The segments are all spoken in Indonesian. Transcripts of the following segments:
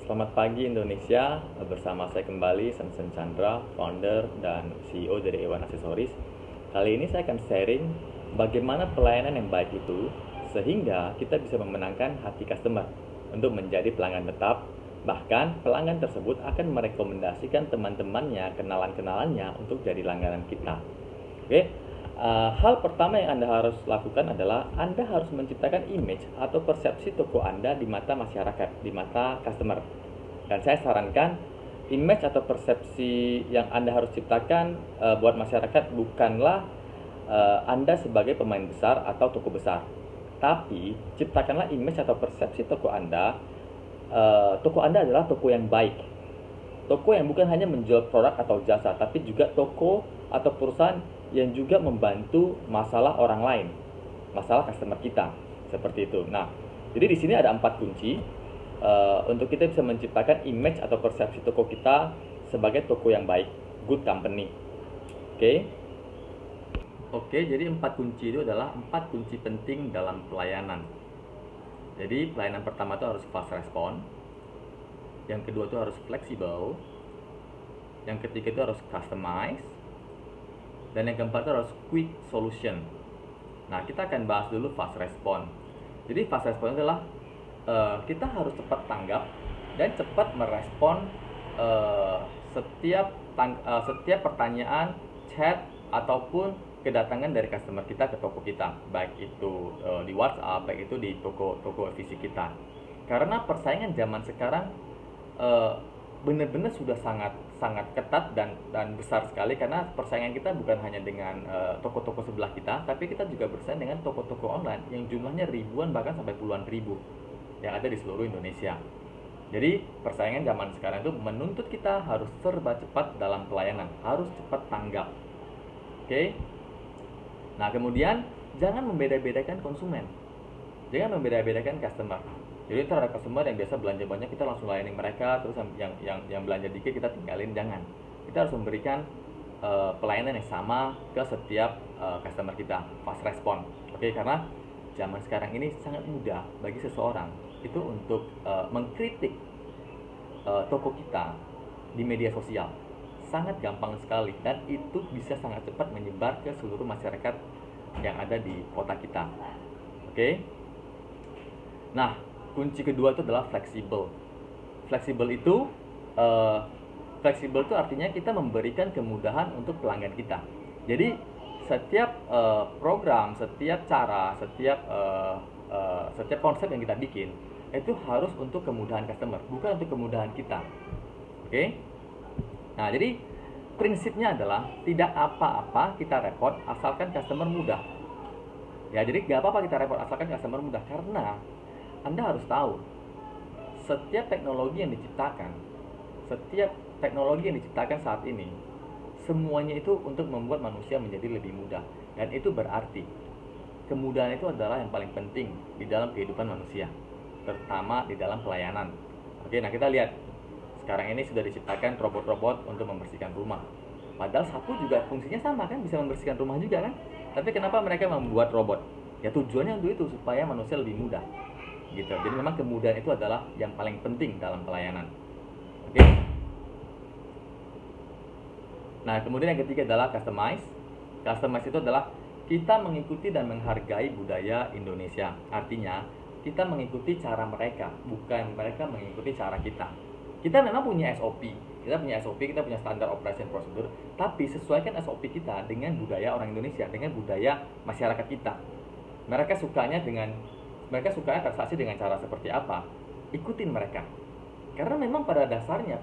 Selamat pagi Indonesia, bersama saya kembali Sensen Chandra, founder dan CEO dari Ewan Aksesoris. Kali ini saya akan sharing bagaimana pelayanan yang baik itu sehingga kita bisa memenangkan hati customer untuk menjadi pelanggan tetap. Bahkan pelanggan tersebut akan merekomendasikan teman-temannya, kenalan-kenalannya untuk jadi langganan kita. Oke. Hal pertama yang Anda harus lakukan adalah Anda harus menciptakan image atau persepsi toko Anda di mata masyarakat, di mata customer. Dan saya sarankan image atau persepsi yang Anda harus ciptakan buat masyarakat bukanlah Anda sebagai pemain besar atau toko besar. Tapi ciptakanlah image atau persepsi toko Anda adalah toko yang baik. Toko yang bukan hanya menjual produk atau jasa, tapi juga toko atau perusahaan yang juga membantu masalah orang lain, masalah customer kita, seperti itu. Nah, jadi di sini ada 4 kunci untuk kita bisa menciptakan image atau persepsi toko kita sebagai toko yang baik, good company. Oke, jadi 4 kunci itu adalah 4 kunci penting dalam pelayanan. Jadi pelayanan pertama itu harus fast response, yang kedua itu harus fleksibel, yang ketiga itu harus customize, dan yang keempat itu harus quick solution. Nah, kita akan bahas dulu fast response. Jadi fast response adalah kita harus cepat tanggap dan cepat merespon setiap pertanyaan, chat ataupun kedatangan dari customer kita ke toko kita, baik itu di WhatsApp, baik itu di toko fisik kita. Karena persaingan zaman sekarang benar-benar sudah sangat ketat dan besar sekali, karena persaingan kita bukan hanya dengan toko-toko sebelah kita, tapi kita juga bersaing dengan toko-toko online yang jumlahnya ribuan bahkan sampai puluhan ribu yang ada di seluruh Indonesia. Jadi persaingan zaman sekarang itu menuntut kita harus serba cepat dalam pelayanan, harus cepat tanggap. Nah, kemudian jangan membeda-bedakan konsumen, jangan membeda-bedakan customer. Jadi terhadap customer yang biasa belanja banyak, kita langsung layani mereka, terus yang belanja dikit kita tinggalin. Jangan. Kita harus memberikan pelayanan yang sama ke setiap customer kita, fast response. Karena zaman sekarang ini sangat mudah bagi seseorang itu untuk mengkritik toko kita di media sosial. Sangat gampang sekali, dan itu bisa sangat cepat menyebar ke seluruh masyarakat yang ada di kota kita. Nah, kunci kedua itu adalah fleksibel. Fleksibel itu artinya kita memberikan kemudahan untuk pelanggan kita. Jadi setiap program, setiap cara, setiap konsep yang kita bikin itu harus untuk kemudahan customer, bukan untuk kemudahan kita. Nah, jadi prinsipnya adalah tidak apa-apa kita repot asalkan customer mudah. Ya, jadi nggak apa-apa kita repot asalkan customer mudah, karena Anda harus tahu setiap teknologi yang diciptakan saat ini, semuanya itu untuk membuat manusia menjadi lebih mudah. Dan itu berarti kemudahan itu adalah yang paling penting di dalam kehidupan manusia, terutama di dalam pelayanan. Nah, kita lihat sekarang ini sudah diciptakan robot-robot untuk membersihkan rumah. Padahal sapu juga fungsinya sama kan, bisa membersihkan rumah juga kan. Tapi kenapa mereka membuat robot? Ya tujuannya untuk itu, supaya manusia lebih mudah. Jadi memang kemudahan itu adalah yang paling penting dalam pelayanan. Nah, kemudian yang ketiga adalah customize. Customize itu adalah kita mengikuti dan menghargai budaya Indonesia. Artinya kita mengikuti cara mereka, bukan mereka mengikuti cara kita. Kita memang punya SOP, kita punya standar operation procedure, tapi sesuaikan SOP kita dengan budaya orang Indonesia, dengan budaya masyarakat kita. Mereka sukanya transaksi dengan cara seperti apa? Ikutin mereka. Karena memang pada dasarnya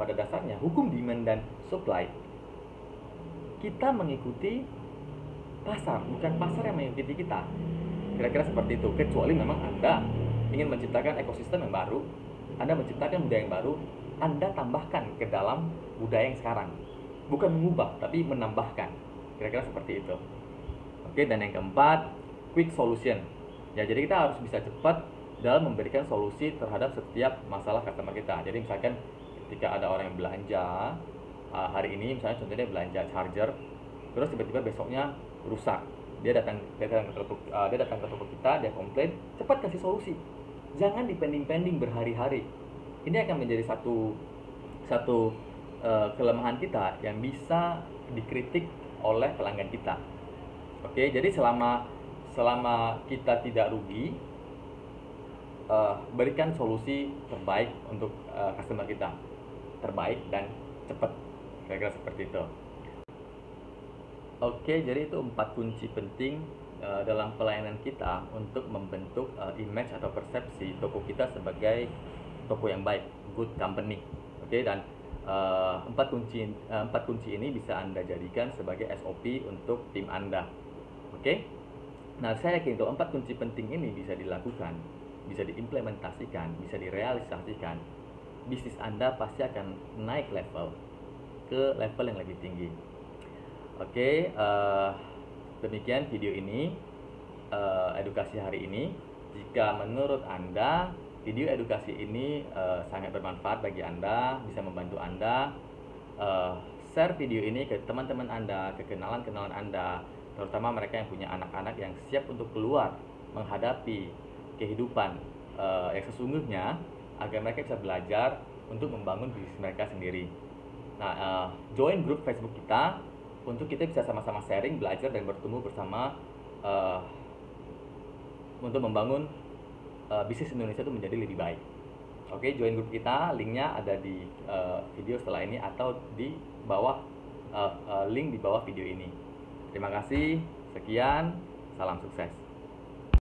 hukum demand dan supply, kita mengikuti pasar, bukan pasar yang mengikuti kita. Kira-kira seperti itu. Kecuali memang Anda ingin menciptakan ekosistem yang baru, Anda menciptakan budaya yang baru, Anda tambahkan ke dalam budaya yang sekarang. Bukan mengubah, tapi menambahkan. Kira-kira seperti itu. Dan yang keempat, quick solution. Ya, jadi kita harus bisa cepat dalam memberikan solusi terhadap setiap masalah customer kita. Jadi misalkan ketika ada orang yang belanja hari ini, misalnya contohnya belanja charger, terus tiba-tiba besoknya rusak, dia datang ke toko kita, dia komplain, cepat kasih solusi. Jangan dipending-pending berhari-hari. Ini akan menjadi satu kelemahan kita yang bisa dikritik oleh pelanggan kita. Oke, jadi selama kita tidak rugi, berikan solusi terbaik untuk customer kita, terbaik dan cepat, kira-kira seperti itu. Oke, jadi itu 4 kunci penting dalam pelayanan kita untuk membentuk image atau persepsi toko kita sebagai toko yang baik, good company. Oke, dan 4 kunci ini bisa Anda jadikan sebagai SOP untuk tim Anda. Oke. Nah, saya yakin kalau 4 kunci penting ini bisa dilakukan, bisa diimplementasikan, bisa direalisasikan, bisnis Anda pasti akan naik level ke level yang lebih tinggi. Oke, demikian video ini, edukasi hari ini. Jika menurut Anda video edukasi ini sangat bermanfaat bagi Anda, bisa membantu Anda, share video ini ke teman-teman Anda, ke kenalan-kenalan Anda, terutama mereka yang punya anak-anak yang siap untuk keluar menghadapi kehidupan yang sesungguhnya, agar mereka bisa belajar untuk membangun bisnis mereka sendiri. Nah, join grup Facebook kita untuk kita bisa sama-sama sharing, belajar, dan bertemu bersama untuk membangun bisnis Indonesia itu menjadi lebih baik. Oke, join grup kita, linknya ada di video setelah ini atau di bawah link di bawah video ini. Terima kasih, sekian, salam sukses.